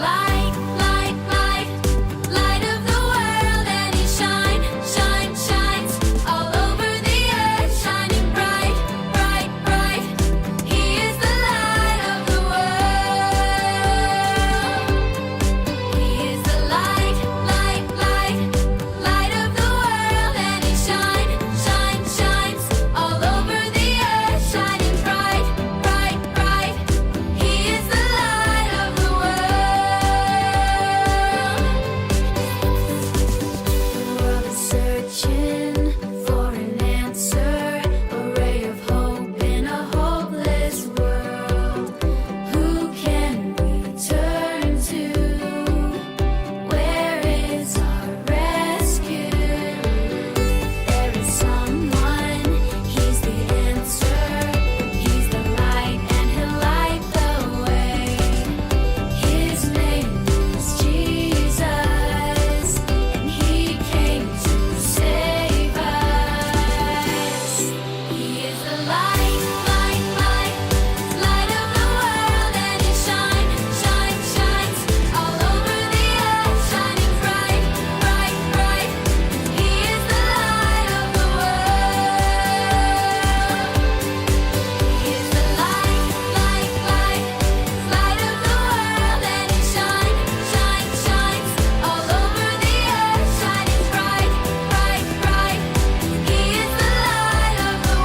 light, light, light, light of the world, and He shines all over the earth, shining bright, bright, bright. He is the light of the world. He is the light, light, light, light of the world, and He shines all over the earth, shining bright, bright, bright. He is the light of the world. The world is searching for an answer, a ray of hope in a hopeless world. Who can we turn to? Where is our rescue? There is someone, He's the answer. He's the light and He'll light the way. His name is Jesus, and He came to save us. He is the light, light, light, light of the world, and He shines all over the earth, shining bright, bright, bright. He is the light of the world. He is the light, light, light, light of the world, and He shines all over the earth, shining bright, bright, bright. He is the light of the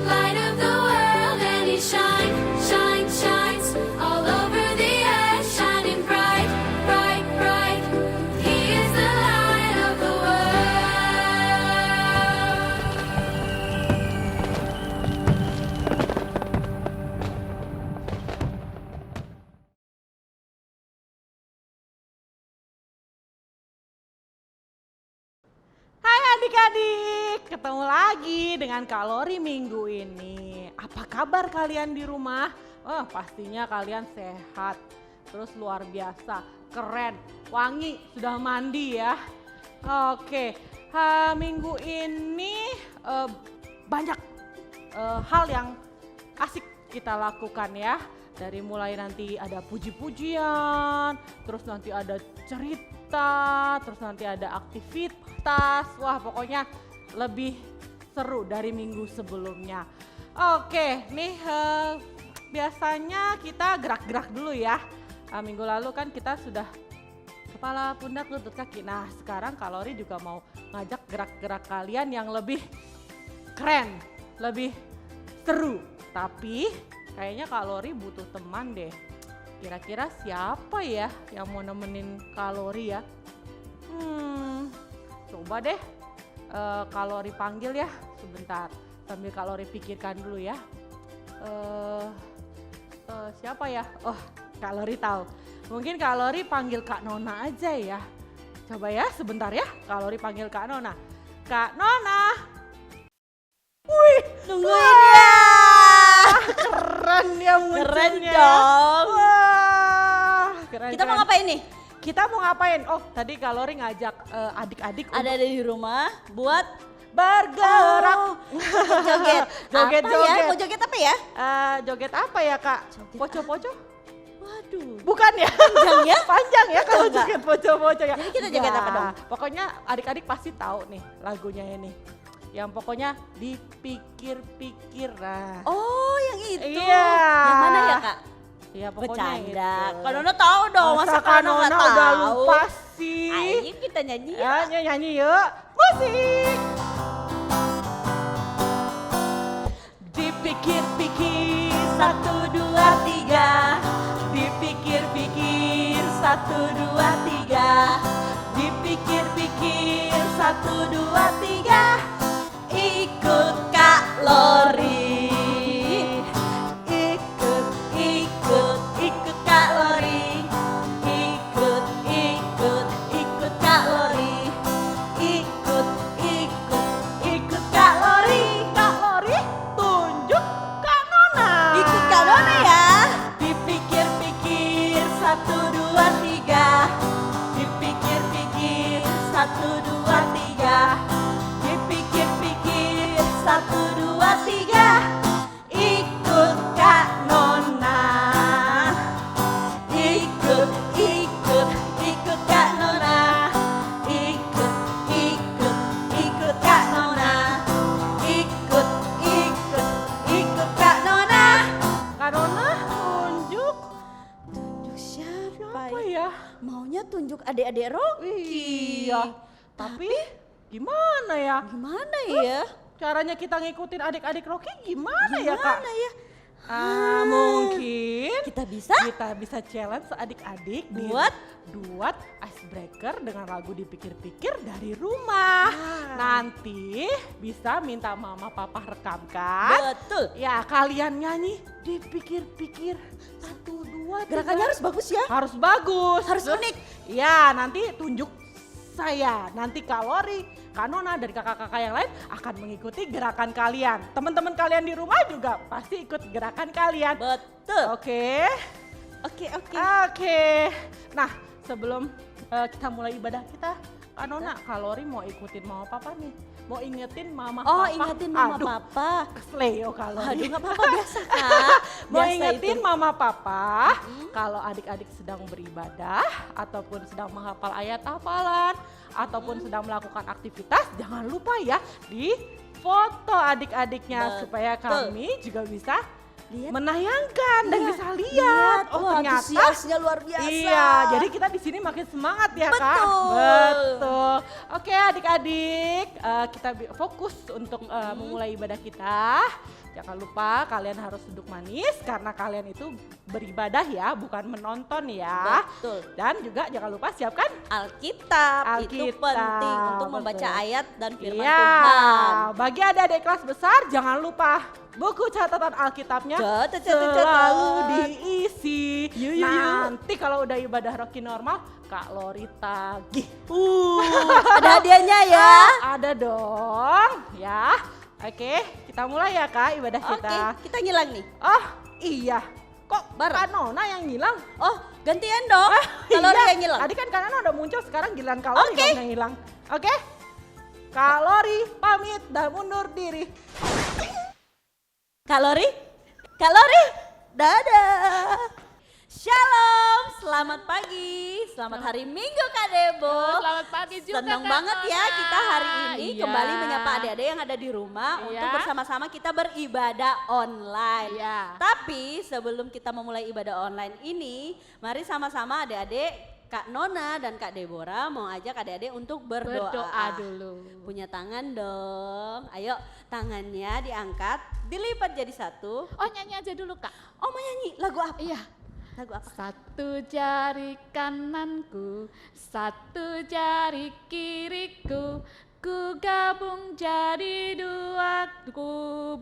light of the world, and He shines all over the earth, shining bright, bright, bright. He is the light of the world. Hai adik-adik, ketemu lagi dengan Kak Lori minggu ini. Apa kabar kalian di rumah? Oh, pastinya kalian sehat, terus luar biasa, keren, wangi, sudah mandi ya. Oke, minggu ini banyak hal yang asik kita lakukan ya. Dari mulai nanti ada puji-pujian, terus nanti ada cerita, terus nanti ada aktivitas. Wah, pokoknya lebih seru dari minggu sebelumnya. Oke, nih biasanya kita gerak-gerak dulu ya. Minggu lalu kan kita sudah kepala, pundak, lutut, kaki. Nah, sekarang Kak Lori juga mau ngajak gerak-gerak kalian yang lebih keren, lebih seru. Tapi kayaknya Kak Lori butuh teman deh. Kira-kira siapa ya yang mau nemenin Kak Lori ya? Coba deh Kak Lori panggil ya sebentar. Sambil Kak Lori pikirkan dulu ya. Siapa ya? Oh, Kak Lori tahu. Mungkin Kak Lori panggil Kak Nona aja ya. Coba ya sebentar ya. Kak Lori panggil Kak Nona. Kak Nona. Wih, Tungguin ya. keren ya munculnya. Keren dong. Wah, keren. Kita mau ngapain nih? Kita mau ngapain? Oh, tadi Kak Lori ngajak adik-adik Ada di rumah buat bergerak. joget. Joget, Apa joget. ya? Mau joget apa ya? Joget apa ya Kak? Joget Poco-poco? Waduh. Bukan ya? Panjang ya? Panjang ya kalau Enggak. joget poco-poco ya. Jadi kita joget apa dong? Pokoknya adik-adik pasti tahu nih lagunya ini. Yang pokoknya dipikir-pikir. Nah. Oh, yang itu. Iya. Yang mana ya, Kak? Iya pokoknya Bercanda. itu. Kak Nono tahu dong, masa Kak Nono nggak tahu? udah lupa sih. Ayo kita nyanyi ya. Ya, nyanyi yuk. Musik. Dipikir-pikir 1, 2, 3. Dipikir-pikir 1, 2, 3. Dipikir-pikir 1, 2, 3. Ikut Kak Lori. Ikut Kak Lori. Ikut Kak Lori. Ikut Kak Lori. tunjuk adik-adik Rocky. Iya. Tapi gimana ya? Gimana ya? Caranya kita ngikutin adik-adik Rocky gimana ya, Kak? Gimana ya? Mungkin Kita bisa kita bisa challenge adik-adik buat icebreaker dengan lagu dipikir-pikir dari rumah. Nanti bisa minta mama papa rekamkan. betul. Ya kalian nyanyi dipikir-pikir 1, 2, 3. Gerakannya harus bagus ya. Harus bagus. Harus Terus, unik. Ya nanti tunjuk saya. Nanti Kalori, Kanona dan kakak-kakak yang lain akan mengikuti gerakan kalian. Teman-teman kalian di rumah juga pasti ikut gerakan kalian. Betul. Oke. Oke. Oke. Nah, sebelum kita mulai ibadah kita, Kanona, Kalori mau ikutin mama papa nih. Mau ingetin mama Oh, papa. ingetin mama Aduh, papa. kesleo Kalori. Aduh, nggak apa-apa, biasa Kak. Mau Biasa ingetin itu. mama papa kalau adik-adik sedang beribadah ataupun sedang menghafal ayat hafalan ataupun sedang melakukan aktivitas, jangan lupa ya di foto adik-adiknya Betul. supaya kami juga bisa Lihat. menayangkan dan Iya, bisa lihat. Oh, wah, ternyata antusiasnya luar biasa. iya, jadi kita di sini makin semangat ya, Kak. Betul. Betul. Oke, adik-adik, kita fokus untuk memulai ibadah kita. Jangan lupa kalian harus duduk manis karena kalian itu beribadah ya, bukan menonton ya. Betul. Dan juga jangan lupa siapkan Alkitab, itu Alkitab, penting untuk membaca betul. ayat dan firman Iya, Tuhan. bagi adik-adik kelas besar jangan lupa buku catatan Alkitabnya Catat. selalu diisi. Yuk. Nanti kalau udah ibadah Rocky normal, Kak Lori tagih. Ada hadiahnya ya. Ada dong, ya. Oke, kita mulai ya Kak ibadah Oke, kita. kita ngilang nih. Oh iya, kok Bareng. Kak Nona yang ngilang? Oh, gantian dong. Kalau Iya, yang ngilang. Tadi kan Kak Nona udah muncul, sekarang giliran Kak Lori Oke. dong yang hilang. Oke? Kak Lori pamit dan mundur diri. Kalori, dadah. Shalom, selamat pagi, selamat hari Minggu Kak Debo. Selamat pagi juga Senang Kak banget ya Nona. kita hari ini Iya. kembali menyapa adik-adik yang ada di rumah Iya. untuk bersama-sama kita beribadah online. Iya. Tapi sebelum kita memulai ibadah online ini, mari sama-sama adik-adik Kak Nona dan Kak Deborah mau ajak adik-adik untuk berdoa. Berdoa dulu. Punya tangan dong. Ayo tangannya diangkat, dilipat jadi satu. Oh nyanyi aja dulu Kak. Oh mau nyanyi lagu apa? Iya. Lagu apa? Satu jari kananku, satu jari kiriku, ku gabung jadi dua, ku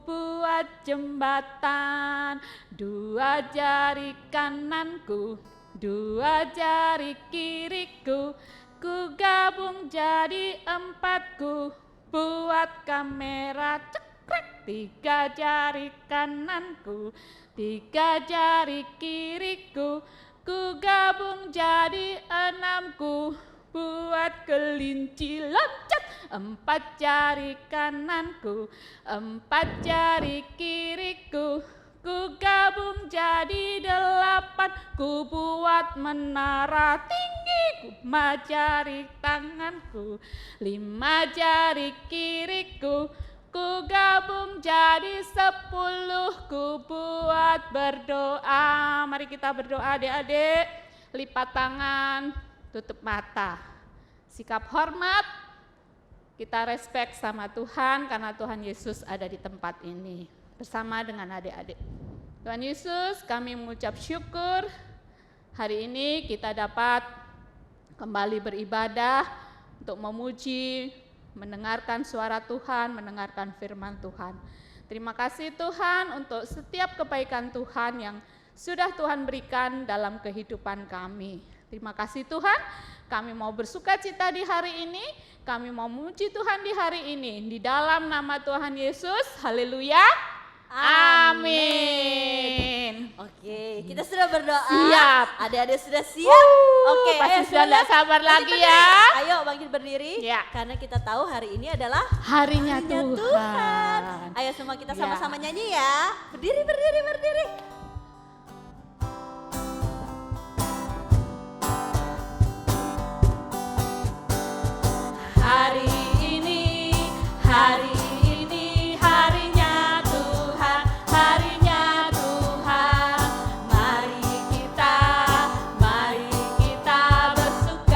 buat jembatan. Dua jari kananku, dua jari kiriku, ku gabung jadi empat, ku buat kamera cekrek. Tiga jari kananku, tiga jari kiriku, ku gabung jadi enamku, buat kelinci loncat. Empat jari kananku, empat jari kiriku, ku gabung jadi delapan, ku buat menara tinggi. Lima jari tanganku, lima jari kiriku, ku gabung jadi 10, ku buat berdoa. Mari kita berdoa adik-adik. Lipat tangan, tutup mata. Sikap hormat, kita respect sama Tuhan karena Tuhan Yesus ada di tempat ini. Bersama dengan adik-adik. Tuhan Yesus, kami mengucap syukur hari ini kita dapat kembali beribadah untuk memuji, mendengarkan suara Tuhan, mendengarkan firman Tuhan. Terima kasih Tuhan untuk setiap kebaikan Tuhan yang sudah Tuhan berikan dalam kehidupan kami. Terima kasih Tuhan, kami mau bersuka cita di hari ini, kami mau memuji Tuhan di hari ini. Di dalam nama Tuhan Yesus, haleluya, amin. Oke, kita sudah berdoa. Siap. Adik-adik sudah siap? Oke, pasti ayo sudah semuanya tidak sabar bangkit lagi berdiri. ya. Ayo bangkit berdiri. Ya. Karena kita tahu hari ini adalah Harinya harinya Tuhan. Tuhan. Ayo semua kita Ya. sama-sama nyanyi ya. Berdiri, berdiri, berdiri. Hari ini, hari ini harinya Tuhan, harinya Tuhan. Mari kita bersuka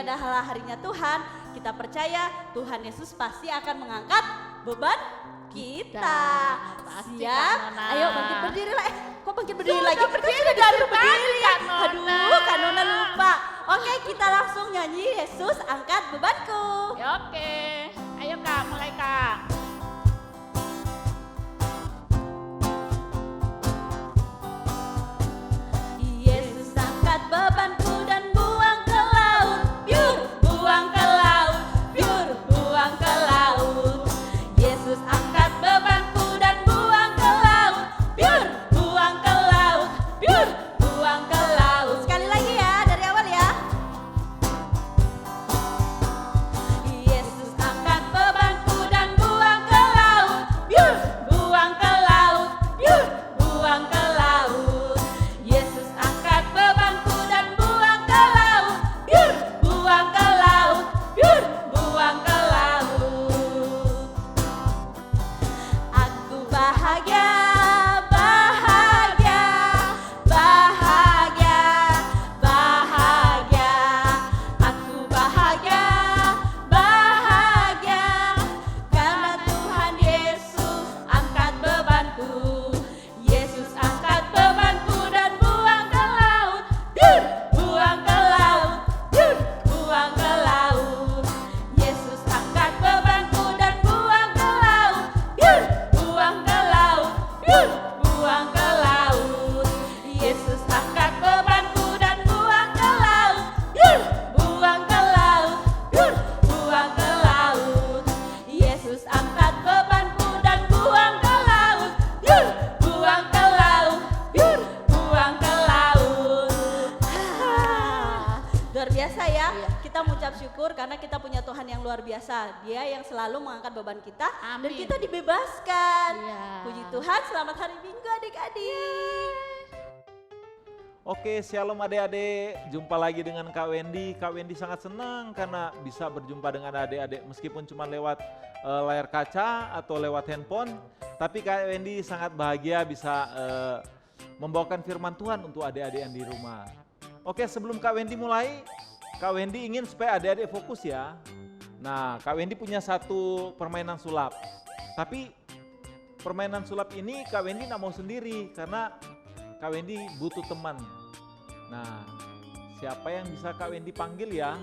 adalah harinya Tuhan, kita percaya Tuhan Yesus pasti akan mengangkat beban kita. Pasti, Siap? Kak Nona. Ayo bangkit berdiri lah. Kok bangkit berdiri Sudah lagi? berdiri dari tadi, Kak Nona. Aduh, Kak Nona lupa. Oke, kita langsung nyanyi Yesus angkat bebanku. Ya, oke. Ayo Kak, mulai Kak. Yesus angkat bebanku dan buang ke laut. Biur, buang ke laut. Biur, buang ke laut. Yesus angkat bebanku dan buang ke laut. Biur, buang ke laut. Biur, buang ke laut. Sekali lagi ya, dari awal ya. Yesus angkat bebanku dan buang ke laut. Biur, buang ke laut. Biur, buang ke laut. Yesus angkat bebanku dan buang ke laut. Biur, buang ke laut. Biur, buang ke laut. Aku bahagia, bahagia, bahagia, bahagia. Aku bahagia, bahagia, karena Tuhan Yesus angkat bebanku. Yesus angkat bebanku dan buang ke laut. Biur, buang ke laut. Biur, buang ke laut. Yesus angkat bebanku dan buang ke laut. Biur, buang ke laut. Biur, buang ke laut. Yesus angkat bebanku dan buang ke laut. Biur, buang ke laut. Biur, buang ke laut. Yesus angkat bebanku dan buang ke laut. Biur, buang ke laut. Biur, buang ke laut. Luar biasa ya. Kita mengucap syukur karena kita punya Tuhan yang luar biasa. Dia yang selalu mengangkat beban kita dan Amin. kita dibebaskan. Iya. Puji Tuhan, selamat hari Minggu adik-adik. Oke, shalom adik-adik. Jumpa lagi dengan Kak Wendy. Kak Wendy sangat senang karena bisa berjumpa dengan adik-adik meskipun cuma lewat layar kaca atau lewat handphone. Tapi Kak Wendy sangat bahagia bisa membawakan firman Tuhan untuk adik-adik yang di rumah. Oke, sebelum Kak Wendy mulai, Kak Wendy ingin supaya adik-adik fokus ya. Nah, Kak Wendy punya satu permainan sulap. Tapi permainan sulap ini Kak Wendy nggak mau sendiri karena Kak Wendy butuh teman. Nah, siapa yang bisa Kak Wendy panggil ya?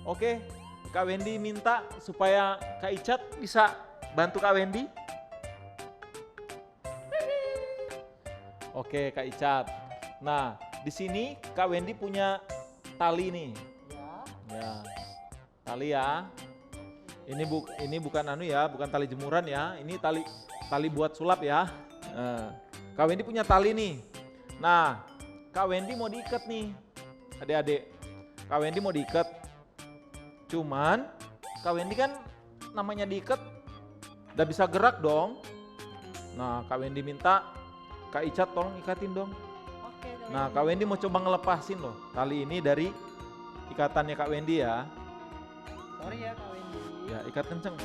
Oke, Kak Wendy minta supaya Kak Icat bisa bantu Kak Wendy. Oke, Kak Icat. Nah, di sini Kak Wendy punya tali nih. Ya, tali ya. Ini bukan anu ya, bukan tali jemuran ya. Ini tali buat sulap ya. Nah, Kak Wendy punya tali nih. Nah, Kak Wendy mau diikat nih, adik-adik. Kak Wendy mau diikat. Cuman Kak Wendy kan namanya diikat, udah bisa gerak dong. Nah, Kak Wendy minta Kak Icat tolong ikatin dong. Oke, Nah, Kak Wendy mau coba ngelepasin loh tali ini dari ikatannya Kak Wendy ya. Sorry ya Kak Wendy. Ya, ikat kenceng.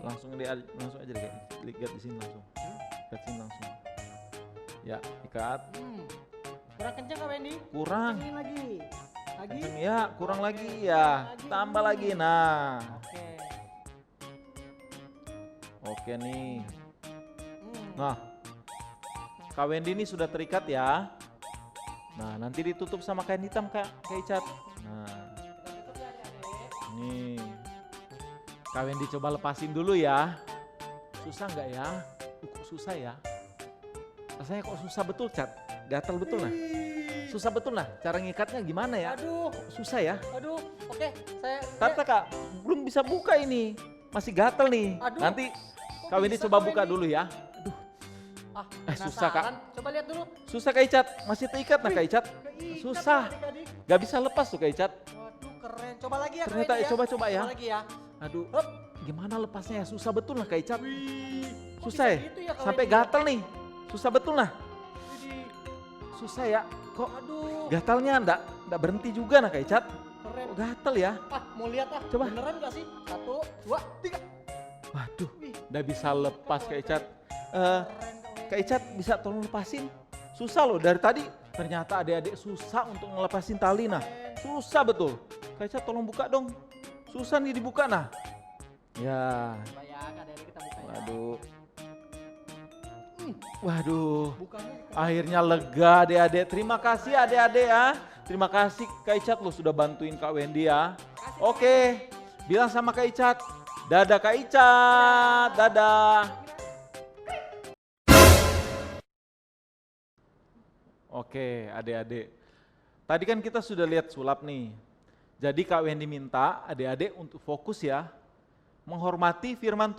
Langsung aja deh, lihat di sini langsung. Ikat sini langsung. Ya, ikat. Kurang kencang Kak Wendy. Kurang. Kencengin lagi. Lagi. Kenceng ya, kurang lagi ya. Tambah lagi. Nah. Oke. Oke nih. Nah. Kak Wendy ini sudah terikat ya. Nah, nanti ditutup sama kain hitam Kak Icat. Nah. Nih. Kak Wendy coba lepasin dulu ya. Susah nggak ya? Kok susah ya? Rasanya kok susah betul, Cat? Gatal betul nah? Susah betul nah? Cara ngikatnya gimana ya? Aduh, Susah ya? aduh. Oke, saya. Tata Kak, belum bisa buka ini. Masih gatal nih. Aduh. Nanti Kok Kak Wendy bisa, coba Kak buka Wendy? dulu ya. Ah, susah, Kak. penasaran. Coba lihat dulu. Susah Kak Icat, masih terikat nah Kak Icat. Keikat Susah. adik-adik. Gak bisa lepas tuh Kak Icat. Waduh, keren. Coba lagi ya Kak Ternyata Wendy ya. coba-coba ya. Coba lagi ya. Aduh, Hup. gimana lepasnya ya? Susah betul lah Kak Icat. Kok Susah bisa ya? gitu ya, Kak Sampai Wendy? gatal nih. Susah betul nah. Widih. Susah ya. Kok Aduh, gatalnya enggak berhenti juga nah Kak Icat. keren. Kok gatal ya? Ah, mau lihat ah. Coba. Beneran gak sih? 1, 2, 3. Waduh, Wih, udah bisa lepas Kak Icat. keren Kak Wendy. Kak Icat bisa tolong lepasin? Susah loh, dari tadi Ternyata adik-adik susah untuk ngelepasin tali nah. Susah betul. Kak Ica tolong buka dong. Susah nih dibuka nah. Ya. Coba ya, Kak Dery kita buka ya. Waduh. Waduh. Bukanya Akhirnya lega adik-adik. Terima kasih adik-adik ya. Terima kasih Kak Icat lo sudah bantuin Kak Wendy ya. Oke. Bilang sama Kak Icat. Dadah Kak Icat. Dadah. Oke adik-adik. Tadi kan kita sudah lihat sulap nih. Jadi Kak Wendy minta adik-adik untuk fokus ya. Menghormati firman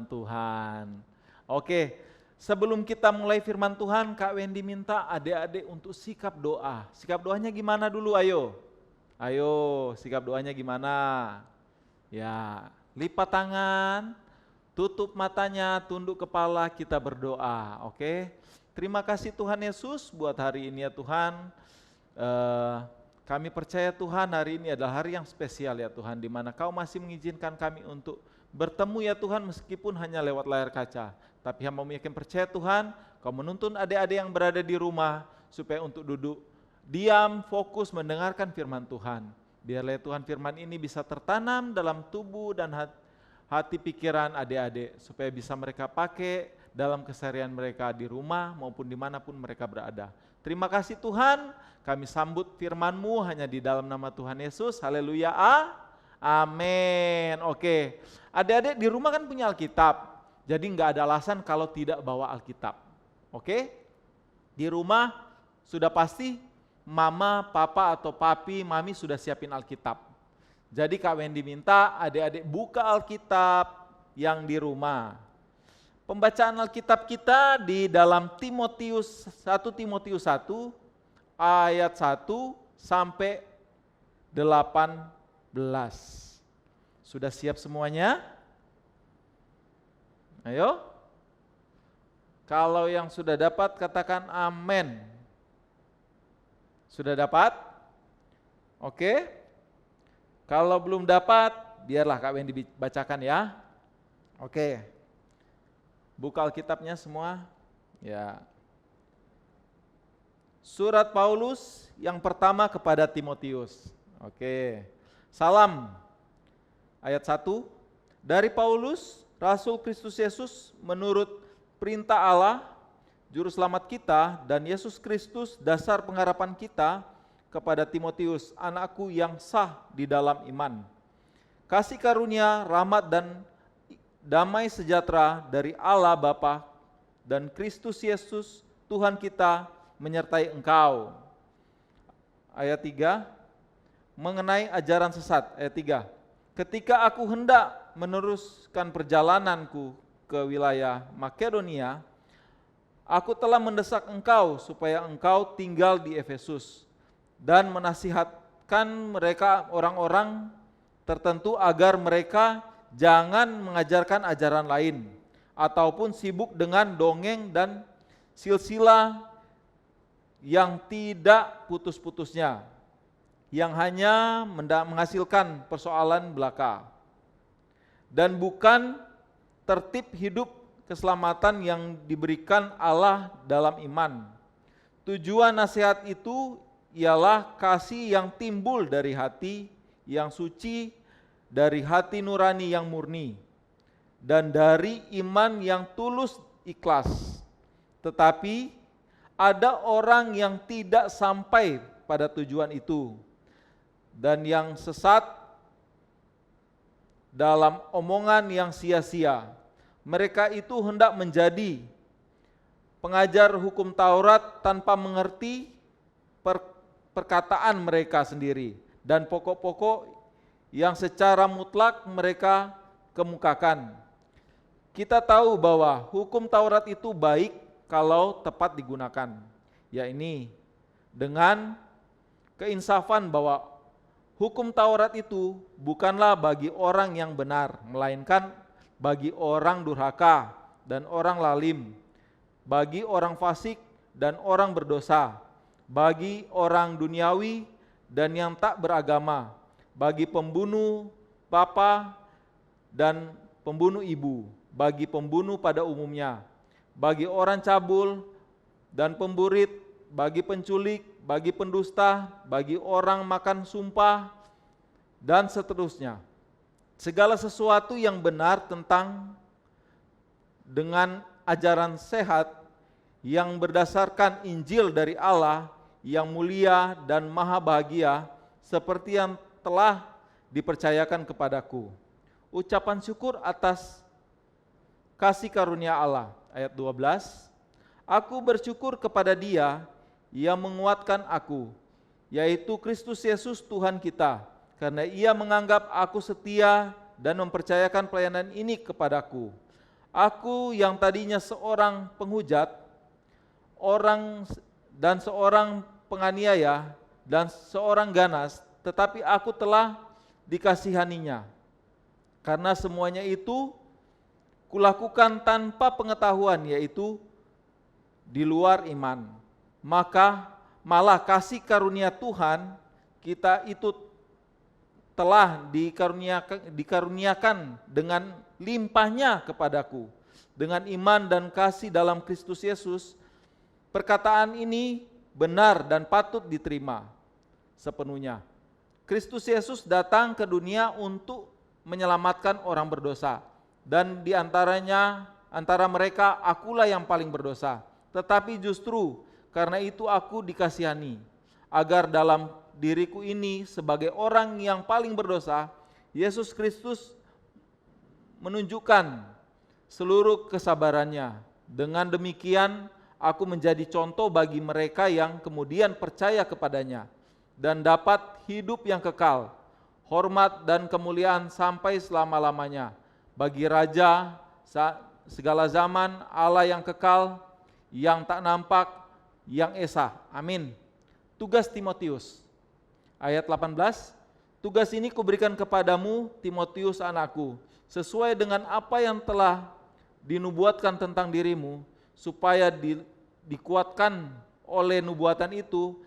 Tuhan. Oke, sebelum kita mulai firman Tuhan, Kak Wendy minta adik-adik untuk sikap doa. Sikap doanya gimana dulu ayo? Ayo, sikap doanya gimana? Ya, lipat tangan, tutup matanya, tunduk kepala, kita berdoa. Oke, terima kasih Tuhan Yesus buat hari ini ya Tuhan. Kami percaya Tuhan hari ini adalah hari yang spesial ya Tuhan, di mana Kau masih mengizinkan kami untuk bertemu ya Tuhan meskipun hanya lewat layar kaca. Tapi hamba yakin percaya Tuhan, Kau menuntun adik-adik yang berada di rumah supaya untuk duduk diam, fokus mendengarkan firman Tuhan. Biarlah Tuhan firman ini bisa tertanam dalam tubuh dan hati pikiran adik-adik supaya bisa mereka pakai dalam keseharian mereka di rumah maupun dimanapun mereka berada. Terima kasih Tuhan, kami sambut firman-Mu hanya di dalam nama Tuhan Yesus. Haleluya. Amin. Oke, adik-adik di rumah kan punya Alkitab, jadi nggak ada alasan kalau tidak bawa Alkitab. Oke, di rumah sudah pasti mama, papa atau papi, mami sudah siapin Alkitab. Jadi Kak Wendy minta adik-adik buka Alkitab yang di rumah. Pembacaan Alkitab kita di dalam 1 Timotius 1 ayat 1 sampai 18. Sudah siap semuanya? Ayo. Kalau yang sudah dapat katakan amin. Sudah dapat? Oke. Kalau belum dapat, biarlah Kak Wendy bacakan ya. Oke. Buka Alkitabnya semua. Ya. Surat Paulus yang pertama kepada Timotius. Oke. Salam. Ayat 1. Dari Paulus, Rasul Kristus Yesus menurut perintah Allah, Juru Selamat kita, dan Yesus Kristus dasar pengharapan kita, kepada Timotius, anakku yang sah di dalam iman. Kasih karunia, rahmat dan damai sejahtera dari Allah Bapa dan Kristus Yesus Tuhan kita menyertai engkau. Ayat 3, mengenai ajaran sesat. Ayat 3, ketika aku hendak meneruskan perjalananku ke wilayah Makedonia, aku telah mendesak engkau supaya engkau tinggal di Efesus dan menasihatkan mereka orang-orang tertentu agar mereka jangan mengajarkan ajaran lain ataupun sibuk dengan dongeng dan silsilah yang tidak putus-putusnya, yang hanya menghasilkan persoalan belaka dan bukan tertib hidup keselamatan yang diberikan Allah dalam iman. Tujuan nasihat itu ialah kasih yang timbul dari hati yang suci, dari hati nurani yang murni, dan dari iman yang tulus ikhlas. Tetapi ada orang yang tidak sampai pada tujuan itu, dan yang sesat dalam omongan yang sia-sia. Mereka itu hendak menjadi pengajar hukum Taurat tanpa mengerti perkataan mereka sendiri dan pokok-pokok yang secara mutlak mereka kemukakan. Kita tahu bahwa hukum Taurat itu baik kalau tepat digunakan, yakni dengan keinsafan bahwa hukum Taurat itu bukanlah bagi orang yang benar, melainkan bagi orang durhaka dan orang lalim, bagi orang fasik dan orang berdosa, bagi orang duniawi dan yang tak beragama, bagi pembunuh bapa dan pembunuh ibu, bagi pembunuh pada umumnya, bagi orang cabul dan pemburit bagi penculik, bagi pendusta, bagi orang makan sumpah, dan seterusnya. Segala sesuatu yang benar tentang dengan ajaran sehat yang berdasarkan Injil dari Allah yang mulia dan maha bahagia seperti yang telah dipercayakan kepadaku. Ucapan syukur atas kasih karunia Allah. Ayat 12, aku bersyukur kepada Dia yang menguatkan aku, yaitu Kristus Yesus Tuhan kita, karena Ia menganggap aku setia dan mempercayakan pelayanan ini kepadaku. Aku yang tadinya seorang penghujat, seorang penganiaya, dan seorang ganas, tetapi aku telah dikasihaninya. Karena semuanya itu kulakukan tanpa pengetahuan, yaitu di luar iman. Maka malah kasih karunia Tuhan kita itu telah dikaruniakan dengan limpahnya kepadaku. Dengan iman dan kasih dalam Kristus Yesus, perkataan ini benar dan patut diterima sepenuhnya. Kristus Yesus datang ke dunia untuk menyelamatkan orang berdosa, dan di antara mereka akulah yang paling berdosa. Tetapi justru karena itu aku dikasihani, agar dalam diriku ini sebagai orang yang paling berdosa, Yesus Kristus menunjukkan seluruh kesabarannya. Dengan demikian aku menjadi contoh bagi mereka yang kemudian percaya kepadanya dan dapat hidup yang kekal, hormat dan kemuliaan sampai selama-lamanya. Bagi Raja segala zaman, Allah yang kekal, yang tak nampak, yang esa. Amin. Tugas Timotius. Ayat 18, tugas ini kuberikan kepadamu, Timotius anakku, sesuai dengan apa yang telah dinubuatkan tentang dirimu, supaya dikuatkan oleh nubuatan itu,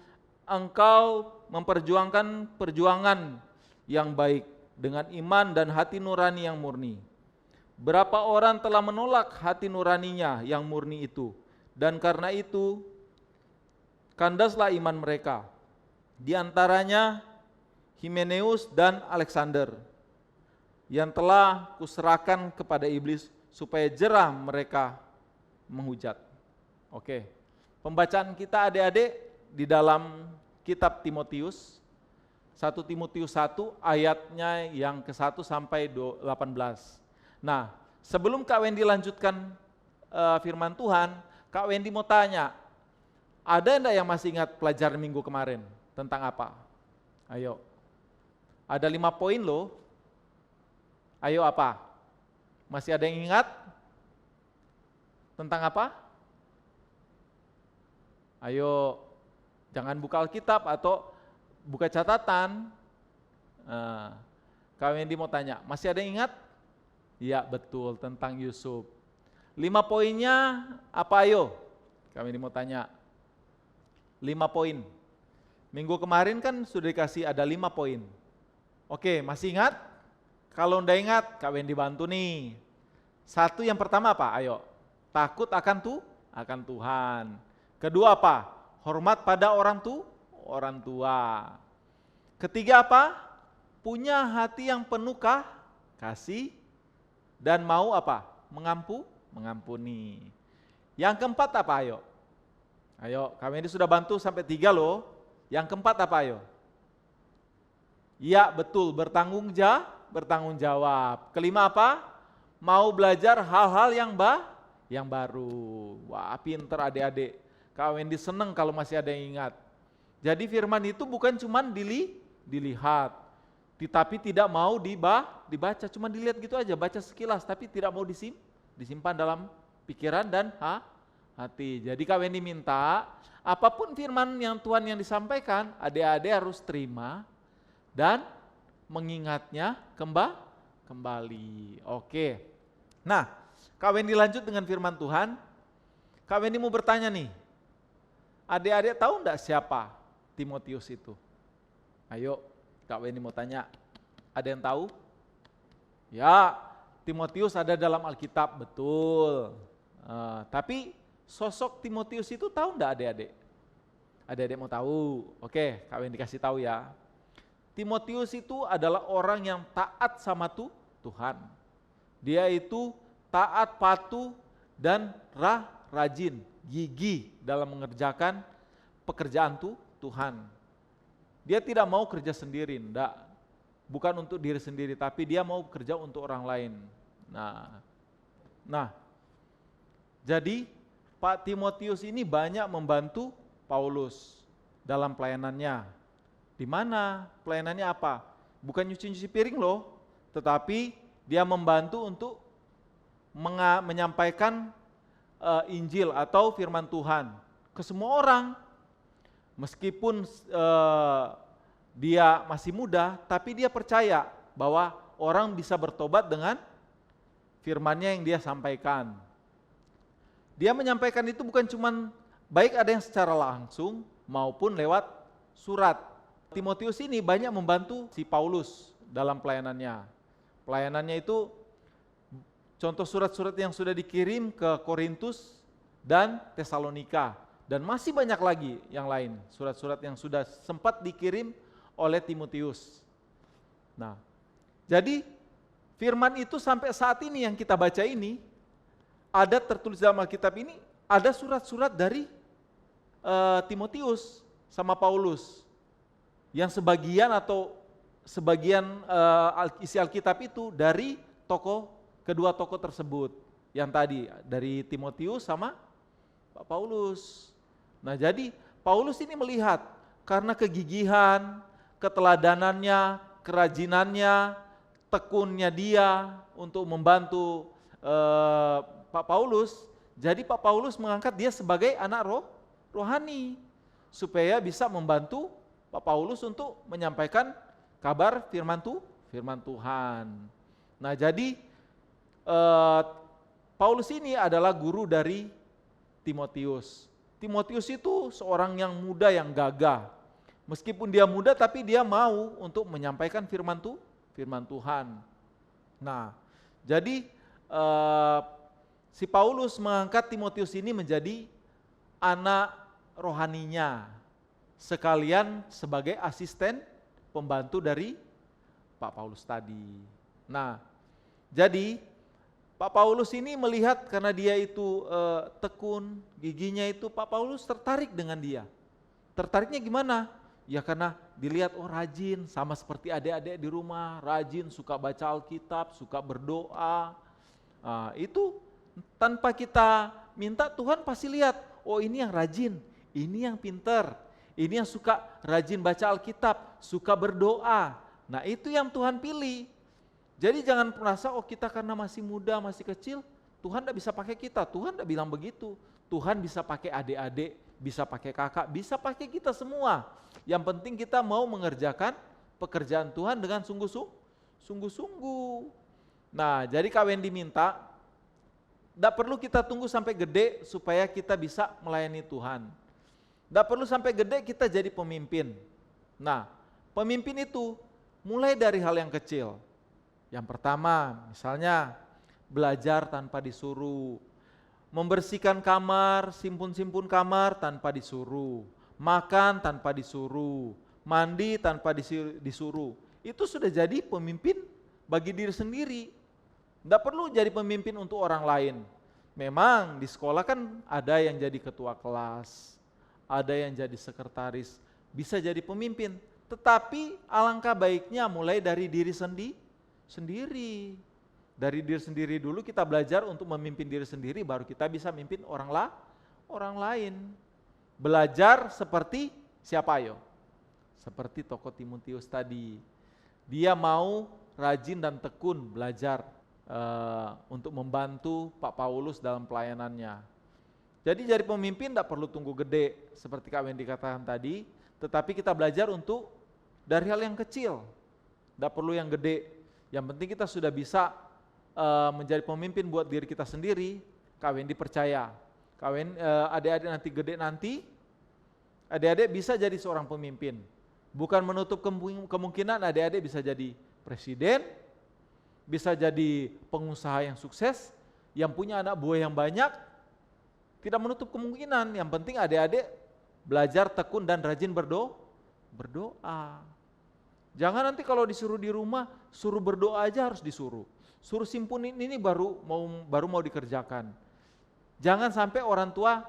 engkau memperjuangkan perjuangan yang baik dengan iman dan hati nurani yang murni. Berapa orang telah menolak hati nuraninya yang murni itu, dan karena itu kandaslah iman mereka. Di antaranya Himeneus dan Alexander, yang telah kuserahkan kepada iblis supaya jerah mereka menghujat. Oke, pembacaan kita adik-adik di dalam kitab Timotius, 1 Timotius 1 ayatnya yang ke-1 sampai 18. Nah, sebelum Kak Wendy lanjutkan firman Tuhan, Kak Wendy mau tanya, ada enggak yang masih ingat pelajaran minggu kemarin? Tentang apa? Ayo. Ada 5 poin loh. Ayo apa? Masih ada yang ingat? Tentang apa? Ayo, jangan buka Alkitab atau buka catatan. Kak Wendy mau tanya, masih ada yang ingat? Iya betul, tentang Yusuf. 5 poinnya apa ayo? Kak Wendy mau tanya. 5 poin. Minggu kemarin kan sudah dikasih ada 5 poin. Oke, masih ingat? Kalau enggak ingat, Kak Wendy bantu nih. 1 yang pertama apa? Ayo. Takut akan Tuhan. Kedua apa? Hormat pada orang tua. Ketiga apa? Punya hati yang penuh kasih dan mau apa? Mengampuni. Yang keempat apa ayo? Ayo, kami ini sudah bantu sampai 3 loh. Yang keempat apa ayo? Iya betul, bertanggung jawab. Kelima apa? Mau belajar hal-hal yang baru. Wah pinter adik-adik. Kak Wendy seneng kalau masih ada yang ingat. Jadi firman itu bukan cuma dilihat, tapi tidak mau dibaca, cuma dilihat gitu aja, baca sekilas, tapi tidak mau disimpan dalam pikiran dan hati. Jadi Kak Wendy minta, apapun firman yang Tuhan yang disampaikan, adik-adik harus terima dan mengingatnya kembali. Oke. Nah, Kak Wendy lanjut dengan firman Tuhan. Kak Wendy mau bertanya nih, adik-adik tahu enggak siapa Timotius itu? Ayo, Kak Wendy mau tanya, ada yang tahu? Ya, Timotius ada dalam Alkitab, betul. Tapi sosok Timotius itu tahu enggak adik-adik? Adik-adik mau tahu? Oke, kalian dikasih tahu ya. Timotius itu adalah orang yang taat sama Tuhan. Dia itu taat, patuh, dan rajin, gigih dalam mengerjakan pekerjaan Tuhan. Dia tidak mau kerja sendiri, enggak. Bukan untuk diri sendiri, tapi dia mau kerja untuk orang lain. Nah, jadi Pak Timotius ini banyak membantu Paulus dalam pelayanannya. Di mana pelayanannya apa? Bukan nyuci-nyuci piring loh, tetapi dia membantu untuk menyampaikan Injil atau firman Tuhan ke semua orang. Meskipun dia masih muda, tapi dia percaya bahwa orang bisa bertobat dengan firman-Nya yang dia sampaikan. Dia menyampaikan itu bukan cuma baik ada yang secara langsung maupun lewat surat. Timotius ini banyak membantu si Paulus dalam pelayanannya. Pelayanannya itu contoh surat-surat yang sudah dikirim ke Korintus dan Tesalonika. Dan masih banyak lagi yang lain, surat-surat yang sudah sempat dikirim oleh Timotius. Nah, jadi firman itu sampai saat ini yang kita baca ini, ada tertulis dalam Alkitab ini, ada surat-surat dari Timotius sama Paulus. Yang sebagian isi Alkitab itu dari kedua tokoh tersebut. Yang tadi, dari Timotius sama Pak Paulus. Nah jadi Paulus ini melihat karena kegigihan, keteladanannya, kerajinannya, tekunnya dia untuk membantu Pak Paulus, jadi Pak Paulus mengangkat dia sebagai anak rohani supaya bisa membantu Pak Paulus untuk menyampaikan kabar firman Tuhan. Nah jadi Paulus ini adalah guru dari Timotius. Timotius itu seorang yang muda yang gagah. Meskipun dia muda tapi dia mau untuk menyampaikan firman Tuhan. Nah, jadi si Paulus mengangkat Timotius ini menjadi anak rohaninya, sekalian sebagai asisten pembantu dari Pak Paulus tadi. Nah, jadi Pak Paulus ini melihat karena dia itu tekun, giginya itu, Pak Paulus tertarik dengan dia. Tertariknya gimana? Ya karena dilihat rajin, sama seperti adik-adik di rumah, rajin, suka baca Alkitab, suka berdoa. Itu tanpa kita minta, Tuhan pasti lihat, oh ini yang rajin, ini yang pinter, ini yang suka rajin baca Alkitab, suka berdoa. Nah itu yang Tuhan pilih. Jadi jangan merasa, oh kita karena masih muda, masih kecil, Tuhan tidak bisa pakai kita. Tuhan tidak bilang begitu. Tuhan bisa pakai adik-adik, bisa pakai kakak, bisa pakai kita semua. Yang penting kita mau mengerjakan pekerjaan Tuhan dengan sungguh-sungguh. Nah jadi Kak Wendy minta, tidak perlu kita tunggu sampai gede supaya kita bisa melayani Tuhan. Tidak perlu sampai gede kita jadi pemimpin. Nah pemimpin itu mulai dari hal yang kecil. Yang pertama, misalnya belajar tanpa disuruh, membersihkan kamar, simpun-simpun kamar tanpa disuruh, makan tanpa disuruh, mandi tanpa disuruh. Itu sudah jadi pemimpin bagi diri sendiri. Tidak perlu jadi pemimpin untuk orang lain. Memang di sekolah kan ada yang jadi ketua kelas, ada yang jadi sekretaris, bisa jadi pemimpin. Tetapi alangkah baiknya mulai dari diri sendiri. Dari diri sendiri dulu kita belajar untuk memimpin diri sendiri, baru kita bisa memimpin orang lain. Belajar seperti siapa ayo? Seperti tokoh Timotius tadi. Dia mau rajin dan tekun belajar untuk membantu Pak Paulus dalam pelayanannya. Jadi jadi pemimpin tidak perlu tunggu gede seperti Kak Wendy katakan tadi, tetapi kita belajar untuk dari hal yang kecil. Tidak perlu yang gede. Yang penting kita sudah bisa menjadi pemimpin buat diri kita sendiri. Kak Wendy percaya, adik-adik nanti gede nanti, adik-adik bisa jadi seorang pemimpin. Bukan menutup kemungkinan adik-adik bisa jadi presiden, bisa jadi pengusaha yang sukses, yang punya anak buah yang banyak. Tidak menutup kemungkinan, yang penting adik-adik belajar tekun dan rajin berdoa. Jangan nanti kalau disuruh di rumah, suruh berdoa aja harus disuruh. Suruh simpunin ini baru mau dikerjakan. Jangan sampai orang tua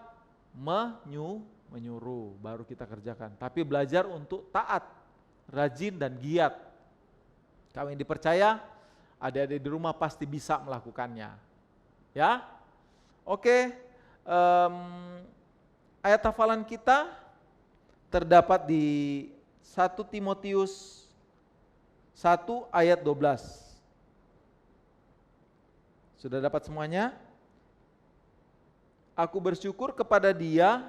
menyuruh baru kita kerjakan. Tapi belajar untuk taat, rajin dan giat. Kami dipercaya, adik-adik di rumah pasti bisa melakukannya. Ya, oke. Ayat hafalan kita terdapat di 1 Timotius 1 ayat 12. Sudah dapat semuanya? Aku bersyukur kepada Dia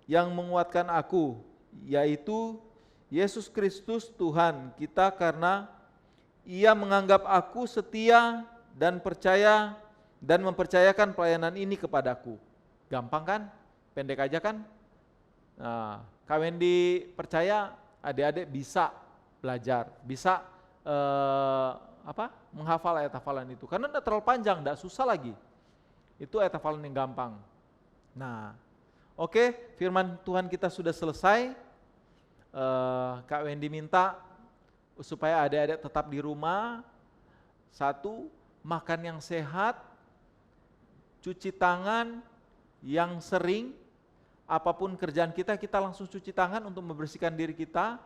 yang menguatkan aku, yaitu Yesus Kristus Tuhan kita, karena Ia menganggap aku setia dan percaya dan mempercayakan pelayanan ini kepadaku. Gampang kan? Pendek aja kan? Nah, Kak Wendy percaya adik-adik bisa belajar, bisa menghafal ayat hafalan itu. Karena tidak terlalu panjang, tidak susah lagi. Itu ayat hafalan yang gampang. Nah, oke, firman Tuhan kita sudah selesai. Kak Wendy minta supaya adik-adik tetap di rumah. 1, makan yang sehat, cuci tangan yang sering. Apapun kerjaan kita langsung cuci tangan untuk membersihkan diri kita.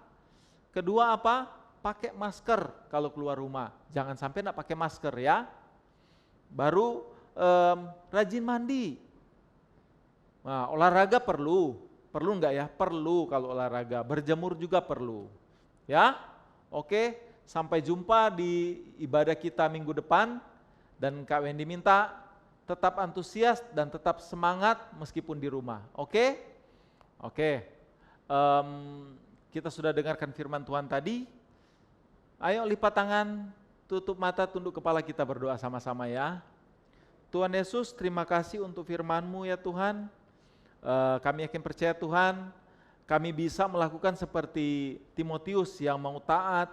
Kedua apa? Pakai masker kalau keluar rumah. Jangan sampai enggak pakai masker ya. Baru rajin mandi. Nah, olahraga perlu enggak ya? Perlu kalau olahraga. Berjemur juga perlu. Ya, oke. Sampai jumpa di ibadah kita minggu depan. Dan Kak Wendy minta tetap antusias dan tetap semangat meskipun di rumah. Oke? Kita sudah dengarkan firman Tuhan tadi. Ayo lipat tangan, tutup mata, tunduk kepala, kita berdoa sama-sama ya. Tuhan Yesus, terima kasih untuk firman-Mu ya Tuhan. Kami yakin percaya Tuhan, kami bisa melakukan seperti Timotius yang mau taat,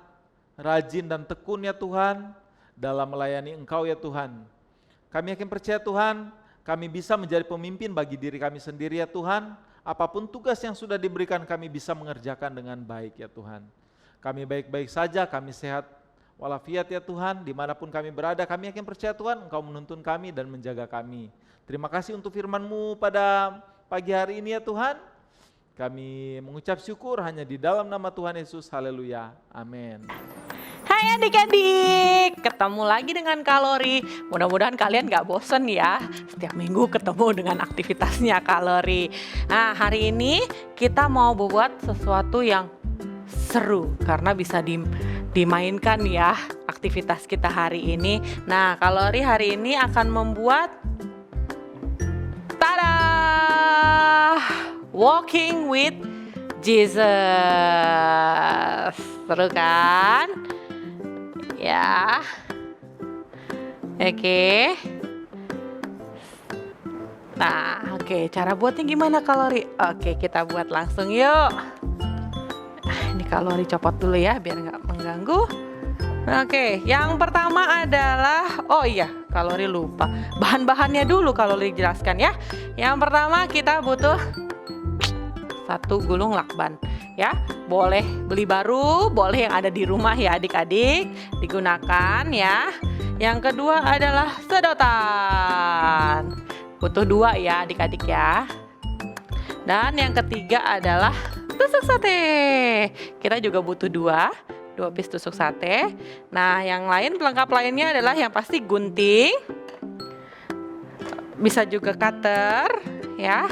rajin dan tekun ya Tuhan dalam melayani Engkau ya Tuhan. Kami yakin percaya Tuhan, kami bisa menjadi pemimpin bagi diri kami sendiri ya Tuhan. Apapun tugas yang sudah diberikan kami bisa mengerjakan dengan baik ya Tuhan. Kami baik-baik saja, kami sehat walafiat ya Tuhan. Dimanapun kami berada, kami yakin percaya Tuhan, Engkau menuntun kami dan menjaga kami. Terima kasih untuk firman-Mu pada pagi hari ini ya Tuhan. Kami mengucap syukur hanya di dalam nama Tuhan Yesus. Haleluya. Amin. Hai adik-adik, ketemu lagi dengan Kalori. Mudah-mudahan kalian gak bosen ya, setiap minggu ketemu dengan aktivitasnya Kalori. Nah, hari ini kita mau buat sesuatu yang seru karena bisa dimainkan ya aktivitas kita hari ini. Nah, Kalori hari ini akan membuat tada! Walking with Jesus. Seru kan? Ya, oke. Nah, oke. Cara buatnya gimana Kalori? Oke, kita buat langsung yuk. Ini Kalori copot dulu ya, biar nggak mengganggu. Oke, yang pertama adalah, oh iya, Kalori lupa. Bahan-bahannya dulu Kalori jelaskan ya. Yang pertama kita butuh 1 gulung lakban. Ya, boleh beli baru, boleh yang ada di rumah ya adik-adik, digunakan ya. Yang kedua adalah sedotan, butuh 2 ya adik-adik ya. Dan yang ketiga adalah tusuk sate, kita juga butuh 2 piece tusuk sate. Nah, yang lain pelengkap lainnya adalah yang pasti gunting, bisa juga cutter ya,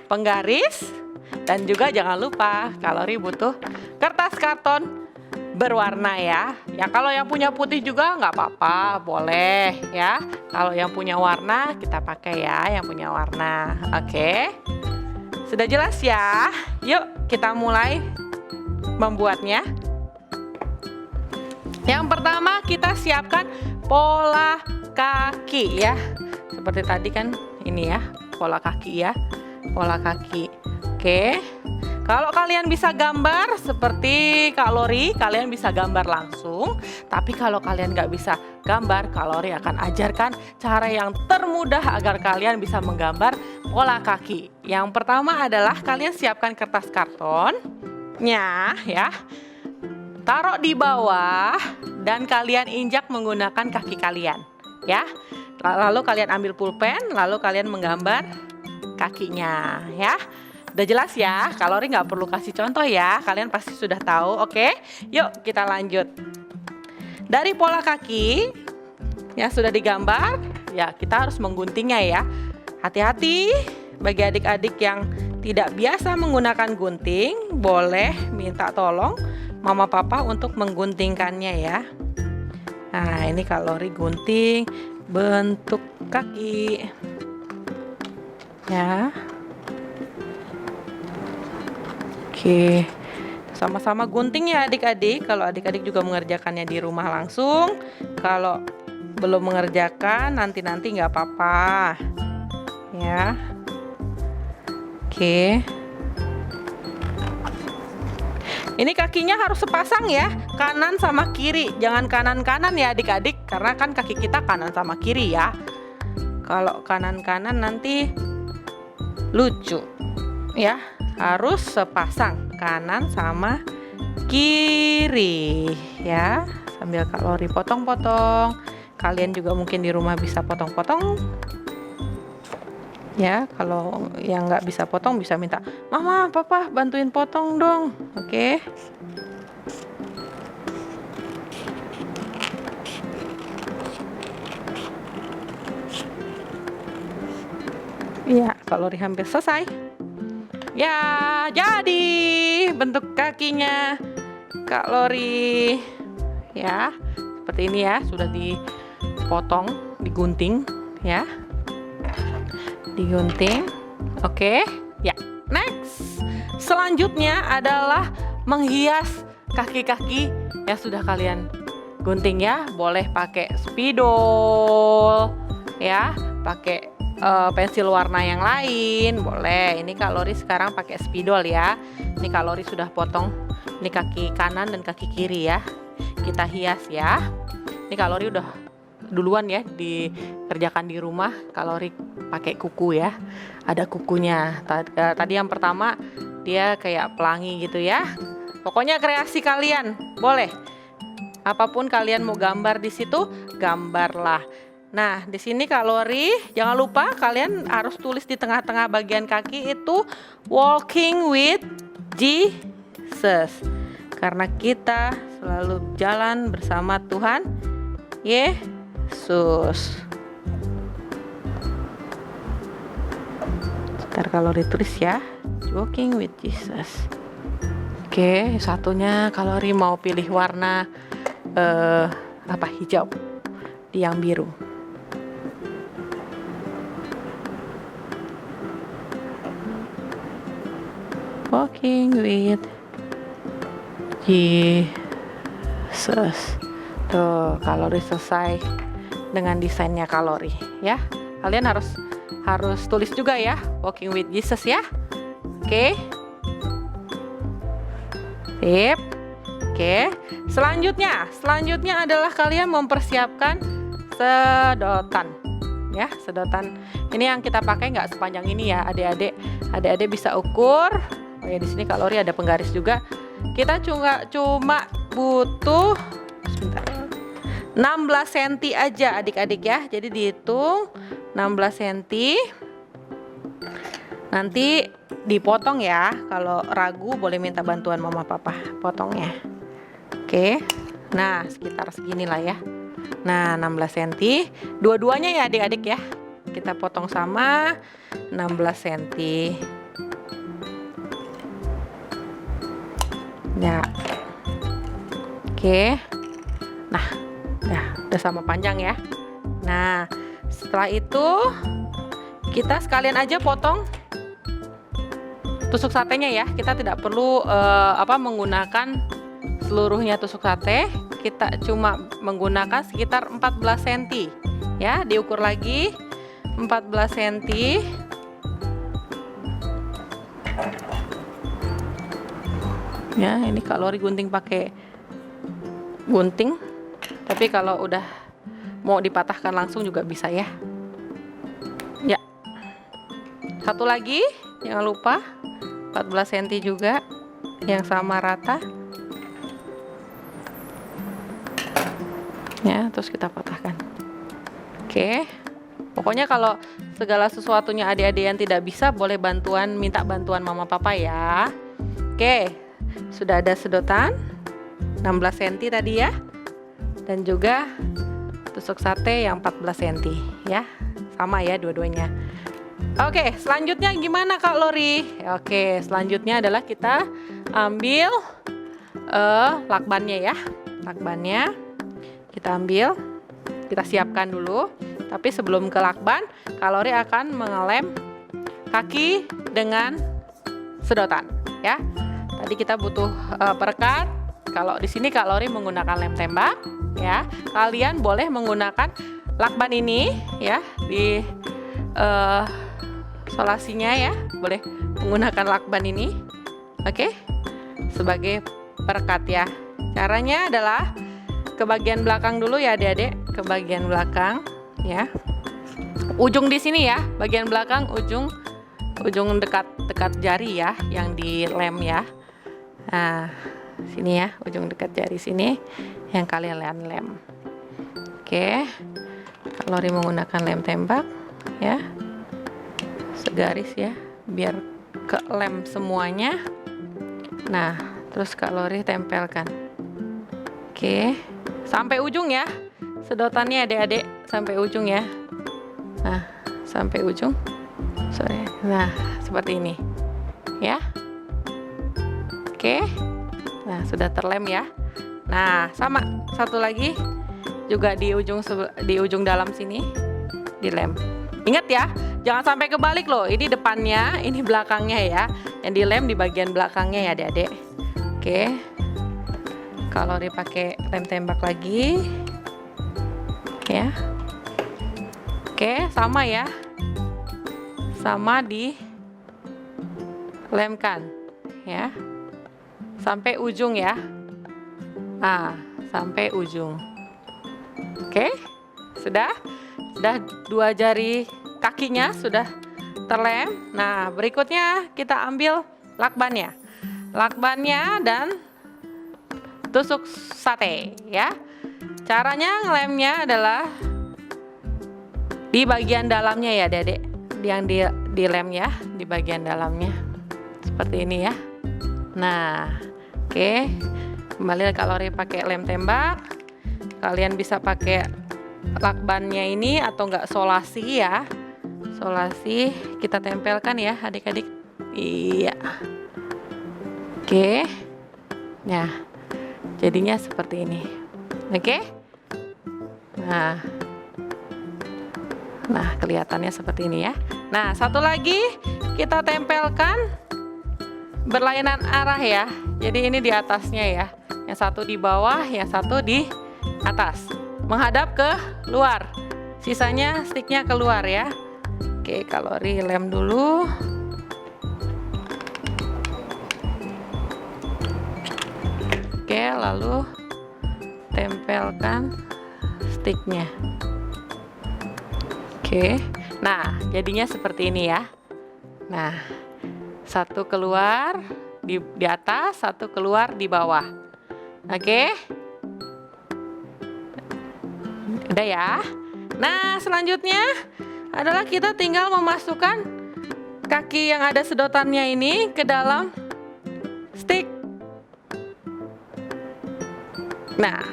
penggaris. Dan juga jangan lupa Kalori butuh kertas karton berwarna ya. Ya kalau yang punya putih juga nggak apa-apa, boleh ya. Kalau yang punya warna kita pakai ya, yang punya warna. Oke, sudah jelas ya. Yuk kita mulai membuatnya. Yang pertama kita siapkan pola kaki ya. Seperti tadi kan ini ya, pola kaki ya, pola kaki. Oke, kalau kalian bisa gambar seperti Kalori, kalian bisa gambar langsung. Tapi kalau kalian nggak bisa gambar, Kalori akan ajarkan cara yang termudah agar kalian bisa menggambar pola kaki. Yang pertama adalah kalian siapkan kertas kartonnya ya. Taruh di bawah dan kalian injak menggunakan kaki kalian ya. Lalu kalian ambil pulpen, lalu kalian menggambar kakinya ya. Udah jelas ya, kalori nggak perlu kasih contoh ya, kalian pasti sudah tahu. Oke, yuk kita lanjut. Dari pola kaki yang sudah digambar, ya kita harus mengguntingnya ya. Hati-hati bagi adik-adik yang tidak biasa menggunakan gunting, boleh minta tolong mama papa untuk mengguntingkannya ya. Nah, ini kalori gunting bentuk kaki. Ya. Oke. Sama-sama gunting ya adik-adik. Kalau adik-adik juga mengerjakannya di rumah langsung. Kalau belum mengerjakan nanti-nanti nggak apa-apa. Ya. Oke. Ini kakinya harus sepasang ya, kanan sama kiri. Jangan kanan-kanan ya adik-adik, karena kan kaki kita kanan sama kiri ya. Kalau kanan-kanan nanti lucu ya. Harus sepasang kanan sama kiri ya. Sambil kalori potong-potong. Kalian juga mungkin di rumah bisa potong-potong. Ya, kalau yang nggak bisa potong bisa minta, Mama, Papa bantuin potong dong. Oke. Iya, kalori hampir selesai. Ya, jadi bentuk kakinya kalori. Ya, seperti ini ya, sudah dipotong, digunting ya. Digunting. Oke, ya. Next. Selanjutnya adalah menghias kaki-kaki yang sudah kalian gunting ya. Boleh pakai spidol ya, pakai pensil warna yang lain, boleh. Ini kalori sekarang pakai spidol ya. Ini kalori sudah potong. Ini kaki kanan dan kaki kiri ya. Kita hias ya. Ini kalori udah duluan ya dikerjakan di rumah. Kalori pakai kuku ya, ada kukunya. Tadi yang pertama dia kayak pelangi gitu ya. Pokoknya kreasi kalian boleh, apapun kalian mau gambar di situ, gambarlah. Nah, di sini kalori jangan lupa kalian harus tulis di tengah-tengah bagian kaki itu walking with Jesus, karena kita selalu jalan bersama Tuhan Yesus. Ntar kalori tulis ya, walking with Jesus. Oke, satunya kalori mau pilih warna hijau di yang biru. Walking with Jesus. Tuh, kalori selesai dengan desainnya kalori ya. Kalian harus tulis juga ya, walking with Jesus ya. Oke. Sip. Oke. Selanjutnya adalah kalian mempersiapkan sedotan. Ya, sedotan. Ini yang kita pakai nggak sepanjang ini ya, adik-adik. Adik-adik bisa ukur. Oh ya, di sini kalori ada penggaris juga. Kita cuma butuh 16 cm aja adik-adik ya. Jadi dihitung 16 cm. Nanti dipotong ya. Kalau ragu boleh minta bantuan mama papa potongnya. Oke. Nah, sekitar segini lah ya. Nah, 16 cm. Dua-duanya ya adik-adik ya. Kita potong sama 16 cm. Ya. Oke. Nah, udah sama panjang ya. Nah, setelah itu kita sekalian aja potong tusuk satenya ya. Kita tidak perlu menggunakan seluruhnya tusuk sate. Kita cuma menggunakan sekitar 14 cm. Ya, diukur lagi 14 cm. Ya, ini kalori gunting pakai gunting. Tapi kalau udah mau dipatahkan langsung juga bisa ya. Ya. Satu lagi, jangan lupa 14 cm juga, yang sama rata. Ya, terus kita patahkan. Oke. Pokoknya kalau segala sesuatunya adik-adik yang tidak bisa, boleh minta bantuan mama papa ya. Oke, sudah ada sedotan 16 cm tadi ya. Dan juga tusuk sate yang 14 cm ya. Sama ya dua-duanya. Oke, selanjutnya gimana Kak Lori? Oke, selanjutnya adalah kita ambil lakbannya ya. Lakbannya kita ambil, kita siapkan dulu. Tapi sebelum ke lakban, Kak Lori akan mengelem kaki dengan sedotan ya. Tadi kita butuh perekat. Kalau di sini Kak Lori menggunakan lem tembak ya. Kalian boleh menggunakan lakban ini ya di solasinya ya. Boleh menggunakan lakban ini. Oke. Sebagai perekat ya. Caranya adalah ke bagian belakang dulu ya adik-adik, ke bagian belakang ya. Ujung di sini ya, bagian belakang ujung dekat jari ya yang dilem ya. Nah, sini ya, ujung dekat jari sini yang kalian lem. Oke. Kak Lori menggunakan lem tembak ya. Segaris ya, biar ke lem semuanya. Nah, terus Kak Lori tempelkan. Oke. Sampai ujung ya. Sedotannya adik-adik sampai ujung ya. Nah, sampai ujung. Sorry. Nah, seperti ini. Ya. Oke. Nah, sudah terlem ya. Nah, sama satu lagi juga di ujung dalam sini dilem. Ingat ya, jangan sampai kebalik loh. Ini depannya, ini belakangnya ya. Yang dilem di bagian belakangnya ya, adik-adik. Oke. Kalau dipakai lem tembak lagi. Ya. Oke, sama ya. Sama dilemkan ya. Sampai ujung ya. Nah, sampai ujung. Oke. Sudah dua jari kakinya sudah terlem. Nah, berikutnya kita ambil lakbannya. Lakbannya dan tusuk sate ya. Caranya ngelemnya adalah di bagian dalamnya ya, Dedek. Yang dilem ya, di bagian dalamnya. Seperti ini ya. Nah, oke. Kembali Kak Lori pakai lem tembak. Kalian bisa pakai lakbannya ini atau enggak solasi ya. Solasi kita tempelkan ya, adik-adik. Iya. Oke. Nah, jadinya seperti ini. Oke. Nah, kelihatannya seperti ini ya. Nah, satu lagi kita tempelkan berlainan arah ya. Jadi ini di atasnya ya. Yang satu di bawah, yang satu di atas. Menghadap ke luar. Sisanya sticknya keluar ya. Oke, Kak Lori lem dulu. Oke, lalu tempelkan sticknya. Oke, nah jadinya seperti ini ya. Nah, satu keluar di atas, satu keluar di bawah. Oke, udah ya. Nah, selanjutnya adalah kita tinggal memasukkan kaki yang ada sedotannya ini ke dalam stick. Nah,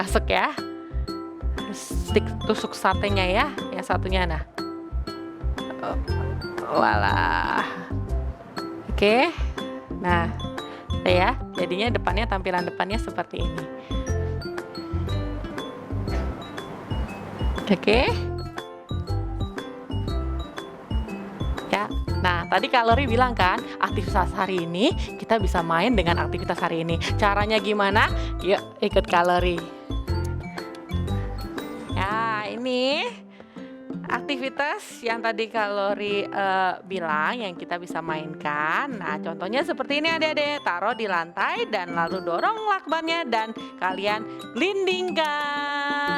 masuk ya. Stick tusuk satenya ya, yang satunya nah. Walah. Oke. Nah, udah ya. Jadinya depannya, tampilan depannya seperti ini. Oke. Ya. Nah, tadi Kak Lori bilang kan, aktivitas hari ini kita bisa main dengan aktivitas hari ini. Caranya gimana? Yuk, ikut Kak Lori. Ya, ini aktivitas yang tadi Kak Lori bilang yang kita bisa mainkan. Nah, contohnya seperti ini adik-adik. Taruh di lantai dan lalu dorong lakbannya dan kalian gelindingkan.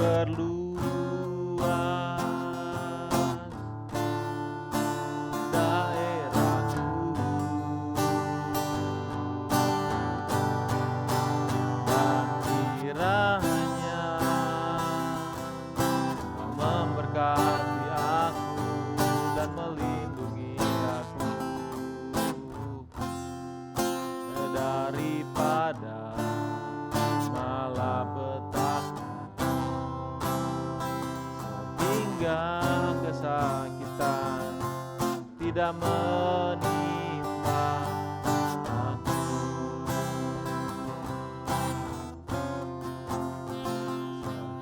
perluas daerahku, dan kiranya Kau memberkati aku dan melindungi aku daripada malapetaka, sehingga kesakitan tidak menimpa aku,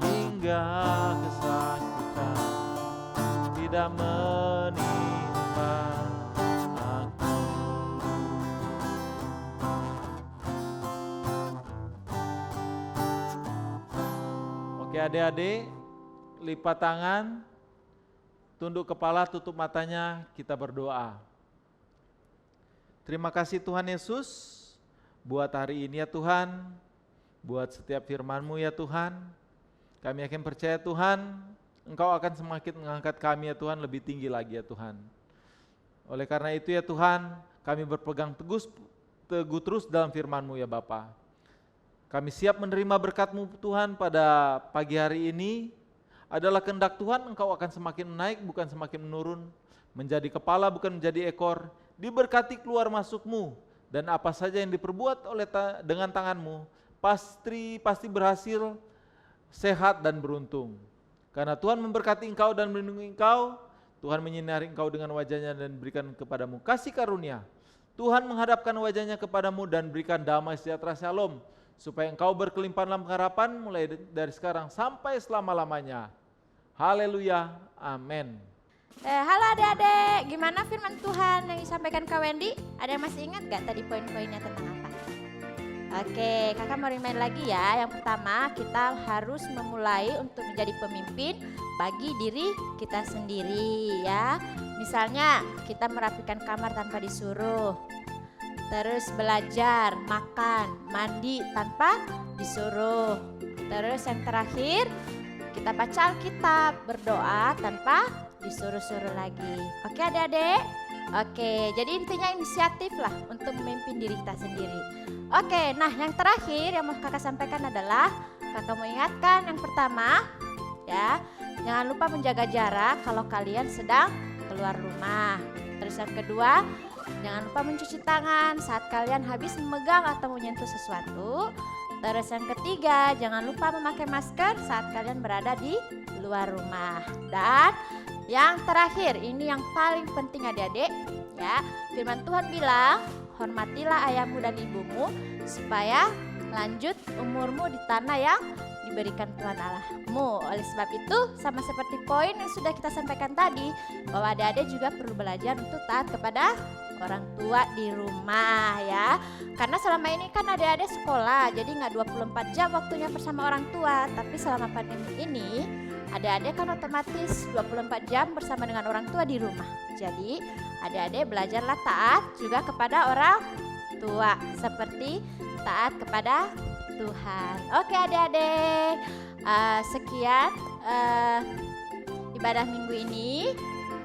sehingga kesakitan tidak menimpa aku. Oke adik-adik, lipat tangan, tunduk kepala, tutup matanya, kita berdoa. Terima kasih Tuhan Yesus, buat hari ini ya Tuhan, buat setiap firman-Mu ya Tuhan. Kami yakin percaya Tuhan, Engkau akan semakin mengangkat kami ya Tuhan lebih tinggi lagi ya Tuhan. Oleh karena itu ya Tuhan, kami berpegang teguh terus dalam firman-Mu ya Bapa. Kami siap menerima berkat-Mu Tuhan pada pagi hari ini. Adalah kehendak Tuhan, Engkau akan semakin naik bukan semakin menurun, menjadi kepala bukan menjadi ekor, diberkati keluar masuk-Mu, dan apa saja yang diperbuat dengan tangan-Mu pasti berhasil, sehat dan beruntung. Karena Tuhan memberkati Engkau dan melindungi Engkau, Tuhan menyinari Engkau dengan wajah-Nya dan berikan kepadamu kasih karunia. Tuhan menghadapkan wajah-Nya kepadamu dan berikan damai sejahtera shalom, supaya engkau berkelimpahan dalam harapan mulai dari sekarang sampai selama-lamanya. Haleluya, amin. Halo adik-adik, gimana firman Tuhan yang disampaikan Kak Wendy? Ada yang masih ingat gak tadi poin-poinnya tentang apa? Oke, kakak mau remind lagi ya. Yang pertama, kita harus memulai untuk menjadi pemimpin bagi diri kita sendiri ya. Misalnya, kita merapikan kamar tanpa disuruh. Terus belajar, makan, mandi tanpa disuruh. Terus yang terakhir, kita baca Alkitab, berdoa tanpa disuruh-suruh lagi. Oke adik-adik? Oke, jadi intinya inisiatif lah untuk memimpin diri kita sendiri. Oke, nah yang terakhir yang mau kakak sampaikan adalah, kakak mau ingatkan yang pertama, ya, jangan lupa menjaga jarak kalau kalian sedang keluar rumah. Terus yang kedua, jangan lupa mencuci tangan saat kalian habis memegang atau menyentuh sesuatu. Terus yang ketiga, jangan lupa memakai masker saat kalian berada di luar rumah. Dan yang terakhir, ini yang paling penting adik-adik, ya. Firman Tuhan bilang, hormatilah ayahmu dan ibumu supaya lanjut umurmu di tanah yang diberikan Tuhan Allahmu. Oleh sebab itu, sama seperti poin yang sudah kita sampaikan tadi, bahwa adik-adik juga perlu belajar untuk taat kepada orang tua di rumah ya. Karena selama ini kan adik-adik sekolah, jadi nggak 24 jam waktunya bersama orang tua. Tapi selama pandemi ini, adik-adik kan otomatis 24 jam bersama dengan orang tua di rumah. Jadi adik-adik belajarlah taat juga kepada orang tua, seperti taat kepada Tuhan. Oke adik-adik, sekian ibadah minggu ini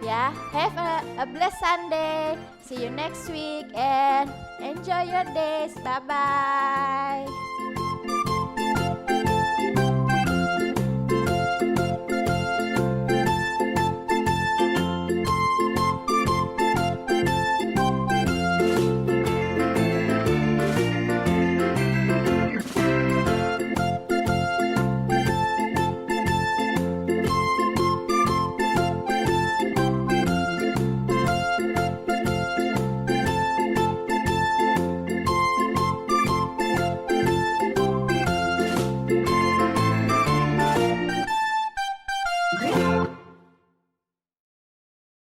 ya. Have a blessed Sunday. See you next week and enjoy your days. Bye-bye. Thank